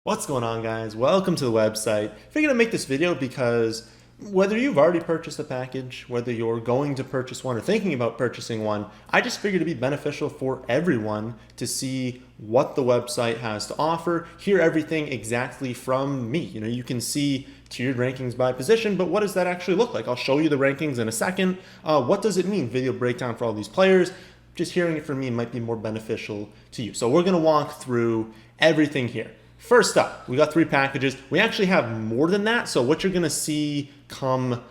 What's going on, guys? Welcome to the website. Figured to make this video because whether you've already purchased a package, whether you're going to purchase one or thinking about purchasing one, I just figured it'd be beneficial for everyone to see what the website has to offer, hear everything exactly from me. You can see tiered rankings by position, but what does that actually look like? I'll show you the rankings in a second. What does it mean? Video breakdown for all these players. Just hearing it from me might be more beneficial to you. So we're gonna walk through everything here. First up, we got 3 packages. We actually have more than that. So what you're going to see come,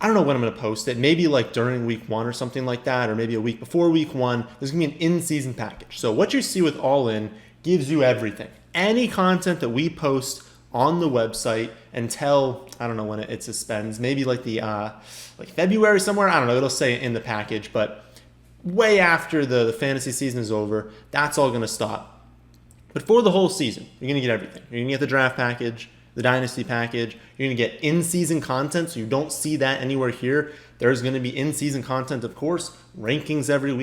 I don't know when I'm going to post it, maybe like during week 1 or something like that, or maybe a week before week 1, there's going to be an in-season package. So what you see with All In gives you everything. Any content that we post on the website until, I don't know when it suspends, maybe like the like February somewhere, I don't know, it'll say it in the package, but way after the fantasy season is over, that's all going to stop. But for the whole season, you're going to get everything. You're going to get the draft package, the dynasty package. You're going to get in-season content, so you don't see that anywhere here. There's going to be in-season content, of course, rankings every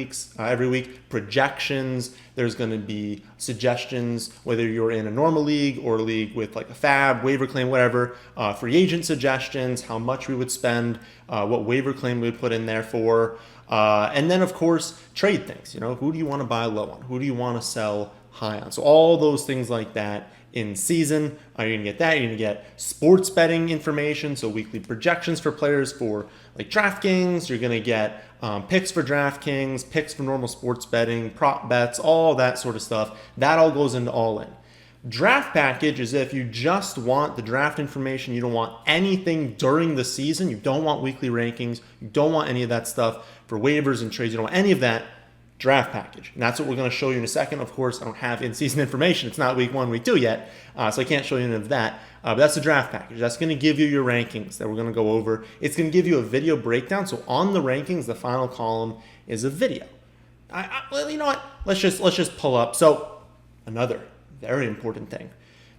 week, projections. There's going to be suggestions, whether you're in a normal league or a league with like a fab, waiver claim, whatever. Free agent suggestions, how much we would spend, what waiver claim we would put in there for. And then, of course, trade things. Who do you want to buy low on? Who do you want to sell high on? So all those things like that in season, you're going to get that. You're going to get sports betting information, so weekly projections for players for like DraftKings. You're going to get picks for DraftKings, picks for normal sports betting, prop bets, all that sort of stuff. That all goes into All In. Draft package is if you just want the draft information, you don't want anything during the season, you don't want weekly rankings, you don't want any of that stuff for waivers and trades, you don't want any of that. Draft package. And that's what we're going to show you in a second. Of course, I don't have in-season information. It's not week 1, week 2 yet, so I can't show you any of that. But that's the draft package. That's going to give you your rankings that we're going to go over. It's going to give you a video breakdown. So on the rankings, the final column is a video. Well, you know what? Let's just pull up. So another very important thing.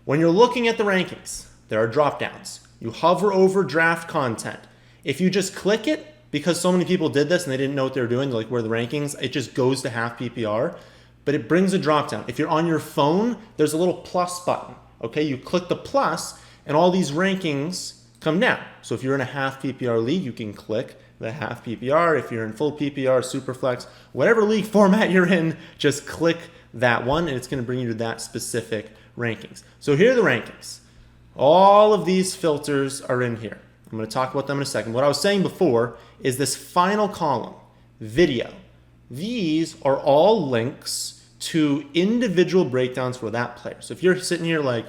When you're looking at the rankings, there are drop downs. You hover over draft content. If you just click it, because so many people did this and they didn't know what they were doing, like where the rankings, it just goes to half PPR, but it brings a drop down. If you're on your phone, there's a little plus button. Okay, you click the plus and all these rankings come down. So if you're in a half PPR league, you can click the half PPR. If you're in full PPR, Superflex, whatever league format you're in, just click that one and it's going to bring you to that specific rankings. So here are the rankings. All of these filters are in here. I'm going to talk about them in a second. What I was saying before is this final column, video. These are all links to individual breakdowns for that player. So if you're sitting here like,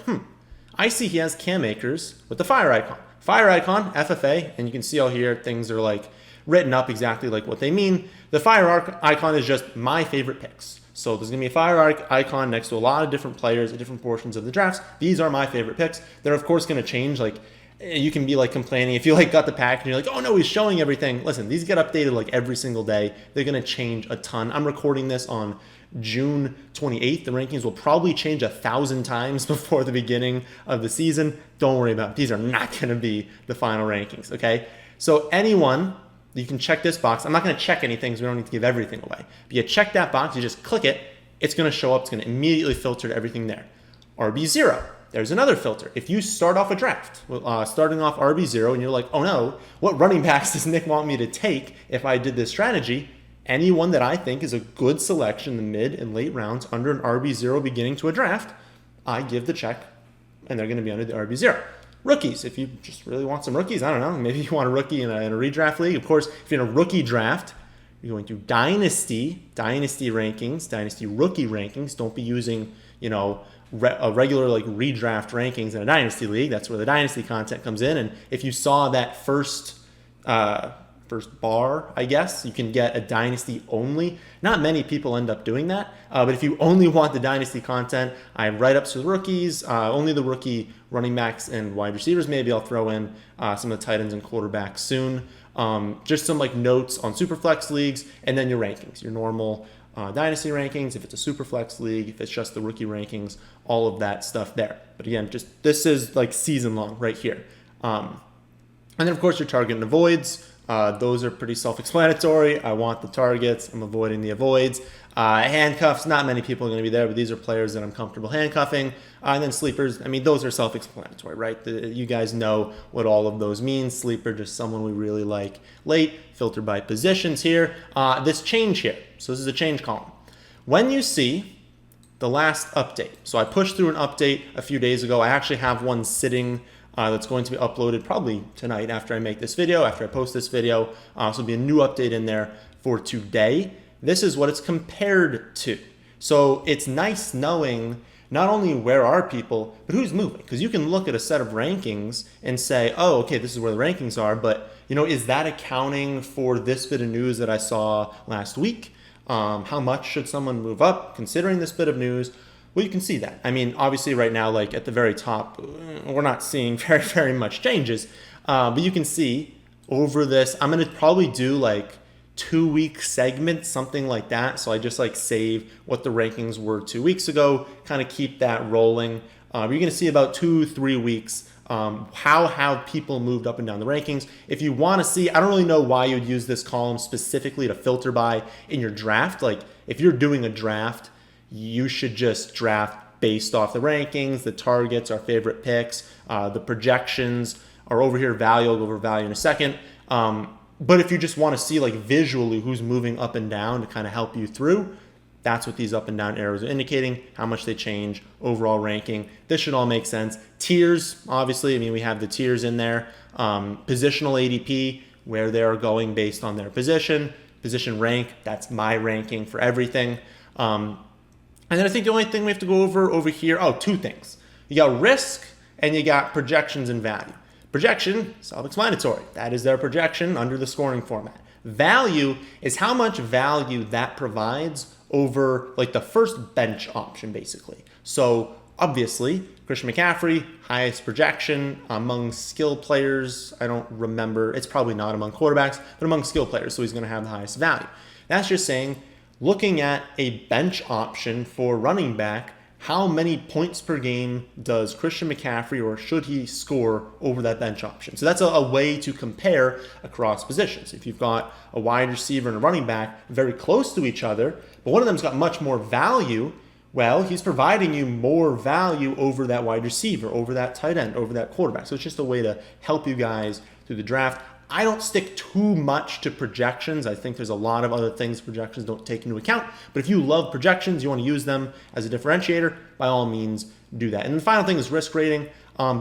I see he has Cam Akers with the fire icon. Fire icon, FFA, and you can see all here things are like written up exactly like what they mean. The fire icon is just my favorite picks. So there's going to be a fire icon next to a lot of different players at different portions of the drafts. These are my favorite picks. They're of course going to change. Like you can be like complaining if you like got the pack and you're like, oh no, he's showing everything. Listen, these get updated like every single day. They're going to change a ton. I'm recording this on June 28th. The rankings will probably change 1,000 times before the beginning of the season. Don't worry about it. These are not going to be the final rankings. Okay. So anyone, you can check this box. I'm not going to check anything because we don't need to give everything away. But you check that box, you just click it. It's going to show up. It's going to immediately filter to everything there. RB0. There's another filter. If you start off a draft, starting off RB0, and you're like, oh no, what running backs does Nick want me to take if I did this strategy? Anyone that I think is a good selection in the mid and late rounds under an RB0 beginning to a draft, I give the check, and they're going to be under the RB0. Rookies, if you just really want some rookies, I don't know, maybe you want a rookie in a redraft league. Of course, if you're in a rookie draft, you're going to dynasty rankings, dynasty rookie rankings. Don't be using, a regular like redraft rankings in a dynasty league. That's where the dynasty content comes in. And if you saw that first bar, I guess, you can get a dynasty only. Not many people end up doing that. But if you only want the dynasty content, I have write-ups for the rookies, only the rookie running backs and wide receivers. Maybe I'll throw in some of the tight ends and quarterbacks soon. Just some like notes on Superflex leagues, and then your rankings, your normal dynasty rankings, if it's a Superflex league, if it's just the rookie rankings, all of that stuff there. But again, just this is like season long right here. And then of course your target and avoids, Those are pretty self-explanatory. I want the targets. I'm avoiding the avoids. Handcuffs, not many people are going to be there, but these are players that I'm comfortable handcuffing. And then sleepers, I mean, those are self-explanatory, right? You guys know what all of those mean. Sleeper, just someone we really like late. Filter by positions here. This change here. So this is a change column. When you see the last update, so I pushed through an update a few days ago. I actually have one sitting that's going to be uploaded probably tonight after I make this video, after I post this video. So there'll be a new update in there for today. This is what it's compared to. So it's nice knowing not only where are people, but who's moving. Because you can look at a set of rankings and say, oh, okay, this is where the rankings are. But, is that accounting for this bit of news that I saw last week? How much should someone move up considering this bit of news? Well, you can see that. I mean, obviously right now, like at the very top, we're not seeing very, very much changes. But you can see over this, I'm going to probably do like 2-week segments, something like that. So I just like save what the rankings were 2 weeks ago, kind of keep that rolling. You're going to see about 2-3 weeks how have people moved up and down the rankings. If you want to see, I don't really know why you'd use this column specifically to filter by in your draft. Like if you're doing a draft, you should just draft based off the rankings, the targets, our favorite picks, the projections are over here. Value, I'll go over value in a second. But if you just want to see like visually who's moving up and down to kind of help you through, that's what these up and down arrows are indicating, how much they change, overall ranking. This should all make sense. Tiers, obviously, I mean, we have the tiers in there. Positional ADP, where they are going based on their position. Position rank, that's my ranking for everything. And then I think the only thing we have to go over here, two things. You got risk and you got projections and value. Projection, self-explanatory. That is their projection under the scoring format. Value is how much value that provides over like the first bench option, basically. So obviously, Christian McCaffrey, highest projection among skill players. I don't remember. It's probably not among quarterbacks, but among skill players. So he's going to have the highest value. That's just saying, looking at a bench option for running back, how many points per game does Christian McCaffrey or should he score over that bench option? So that's a way to compare across positions. If you've got a wide receiver and a running back very close to each other, but one of them's got much more value, well, he's providing you more value over that wide receiver, over that tight end, over that quarterback. So it's just a way to help you guys through the draft. I don't stick too much to projections. I think there's a lot of other things projections don't take into account. But if you love projections, you want to use them as a differentiator, by all means, do that. And the final thing is risk rating.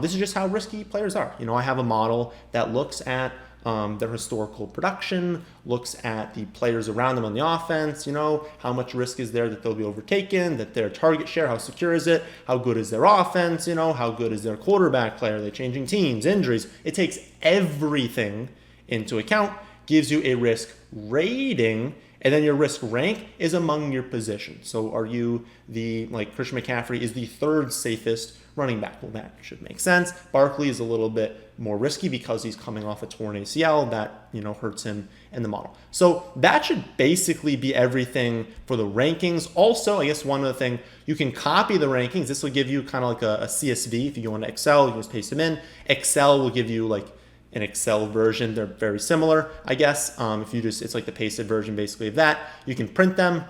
This is just how risky players are. I have a model that looks at their historical production, looks at the players around them on the offense, how much risk is there that they'll be overtaken, that their target share, how secure is it, how good is their offense, how good is their quarterback play, are they changing teams, injuries. It takes everything into account, gives you a risk rating, and then your risk rank is among your positions. So are you Christian McCaffrey is the third safest running back? Well, that should make sense. Barkley is a little bit more risky because he's coming off a torn ACL. That, hurts him in the model. So that should basically be everything for the rankings. Also, I guess one other thing, you can copy the rankings. This will give you kind of like a CSV. If you go into Excel, you can just paste them in. Excel will give you like an Excel version. They're very similar, I guess. It's like the pasted version basically of that. You can print them,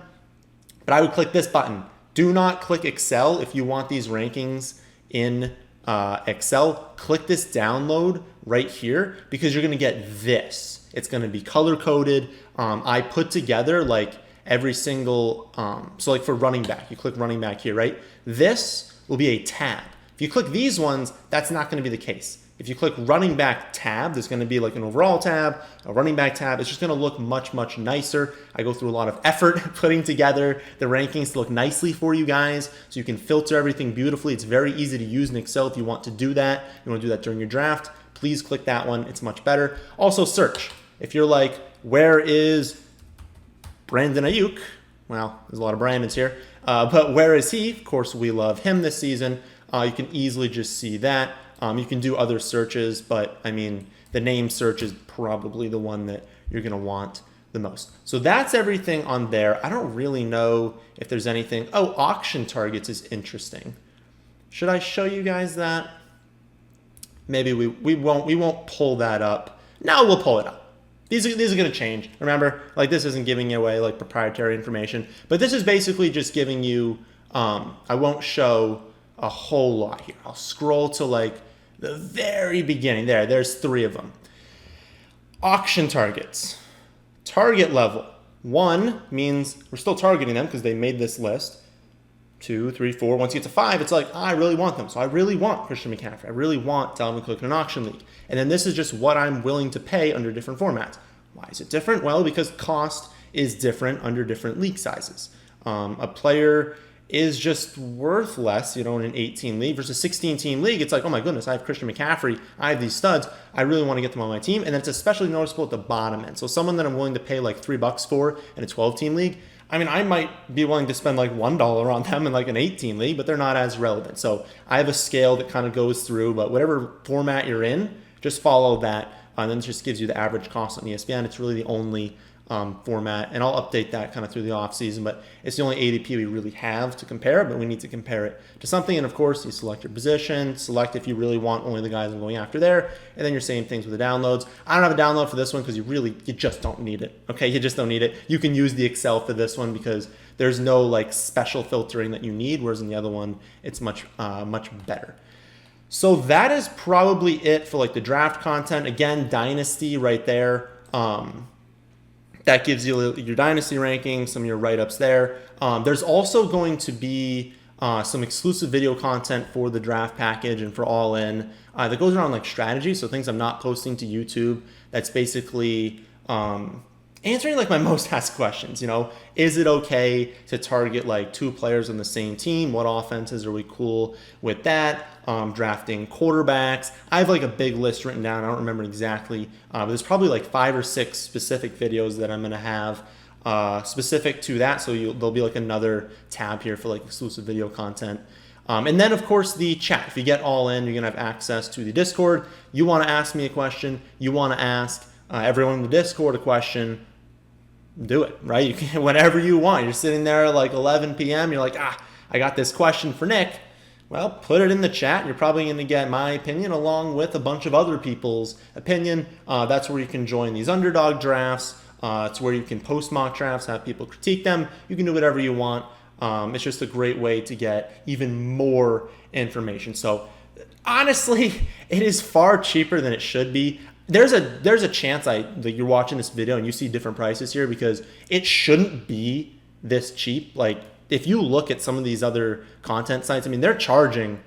but I would click this button. Do not click Excel if you want these rankings in Excel. Click this download right here because you're going to get this. It's going to be color coded. I put together like every single, so like for running back, you click running back here, right? This will be a tab. If you click these ones, that's not going to be the case. If you click running back tab, there's going to be like an overall tab, a running back tab. It's just going to look much, much nicer. I go through a lot of effort putting together the rankings to look nicely for you guys so you can filter everything beautifully. It's very easy to use in Excel if you want to do that. You want to do that during your draft, please click that one. It's much better. Also search. If you're like, where is Brandon Ayuk? Well, there's a lot of Brandons here. But where is he? Of course, we love him this season. You can easily just see that. You can do other searches, but I mean, the name search is probably the one that you're going to want the most. So that's everything on there. I don't really know if there's anything. Oh, auction targets is interesting. Should I show you guys that? Maybe we won't pull that up. No, we'll pull it up. These are going to change. Remember, like this isn't giving you away like proprietary information, but this is basically just giving you, I won't show a whole lot here. I'll scroll to like the very beginning. There's 3 of them. Auction targets. Target level. 1 means we're still targeting them because they made this list. 2, 3, 4. Once you get to 5, it's like, I really want them. So I really want Christian McCaffrey. I really want Dalvin Cook in an auction league. And then this is just what I'm willing to pay under different formats. Why is it different? Well, because cost is different under different league sizes. A player is just worth less, in an 18 league versus 16-team league. It's like, oh my goodness, I have Christian McCaffrey. I have these studs. I really want to get them on my team. And then it's especially noticeable at the bottom end. So someone that I'm willing to pay like $3 for in a 12-team league, I mean, I might be willing to spend like $1 on them in like an 18 league, but they're not as relevant. So I have a scale that kind of goes through, but whatever format you're in, just follow that. And then it just gives you the average cost on ESPN. It's really the only format, and I'll update that kind of through the off season, but it's the only ADP we really have to compare, but we need to compare it to something. And of course, you select your position, select if you really want only the guys I'm going after there, and then you're saying things with the downloads. I don't have a download for this one because you just don't need it. Okay, you just don't need it. You can use the Excel for this one because there's no like special filtering that you need, whereas in the other one, it's much better. So that is probably it for like the draft content. Again, Dynasty right there. That gives you your Dynasty rankings, some of your write-ups there. There's also going to be some exclusive video content for the draft package and for All In that goes around like strategy, so things I'm not posting to YouTube. That's basically answering like my most asked questions. Is it okay to target like 2 players on the same team? What offenses are we cool with that? Drafting quarterbacks. I have like a big list written down. I don't remember exactly, but there's probably like 5 or 6 specific videos that I'm gonna have specific to that. So there'll be like another tab here for like exclusive video content. And then of course the chat. If you get All In, you're gonna have access to the Discord. You want to ask me a question. You want to ask everyone in the Discord a question. Do it, right? You can whenever you want. You're sitting there at like 11 p.m. You're like, I got this question for Nick. Well, put it in the chat. You're probably going to get my opinion along with a bunch of other people's opinion. That's where you can join these underdog drafts. It's where you can post mock drafts, have people critique them. You can do whatever you want. It's just a great way to get even more information. So honestly, it is far cheaper than it should be. There's a chance that you're watching this video and you see different prices here because it shouldn't be this cheap. Like if you look at some of these other content sites, I mean, they're charging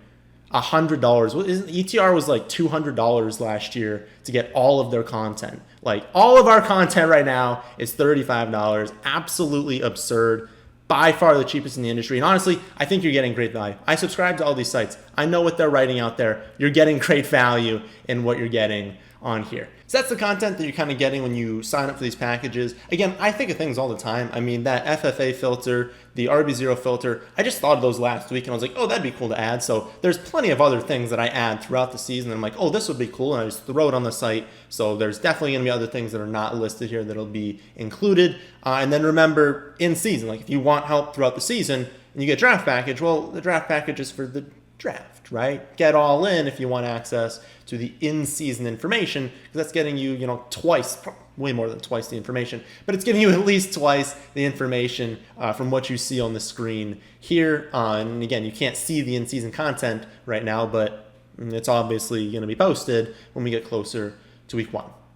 $100. ETR was like $200 last year to get all of their content. Like all of our content right now is $35. Absolutely absurd. By far the cheapest in the industry. And honestly, I think you're getting great value. I subscribe to all these sites. I know what they're writing out there. You're getting great value in what you're getting on here. So that's the content that you're kind of getting when you sign up for these packages. Again, I think of things all the time. I mean, that FFA filter, the RB0 filter, I just thought of those last week and I was like, oh, that'd be cool to add. So there's plenty of other things that I add throughout the season. And I'm like, oh, this would be cool. And I just throw it on the site. So there's definitely going to be other things that are not listed here that'll be included. And then remember, in season, like if you want help throughout the season and you get draft package, well, the draft package is for the draft, right? Get All In if you want access to the in-season information, because that's getting you, twice, way more than twice the information, but it's giving you at least twice the information from what you see on the screen here. And again, you can't see the in-season content right now, but it's obviously going to be posted when we get closer to week 1.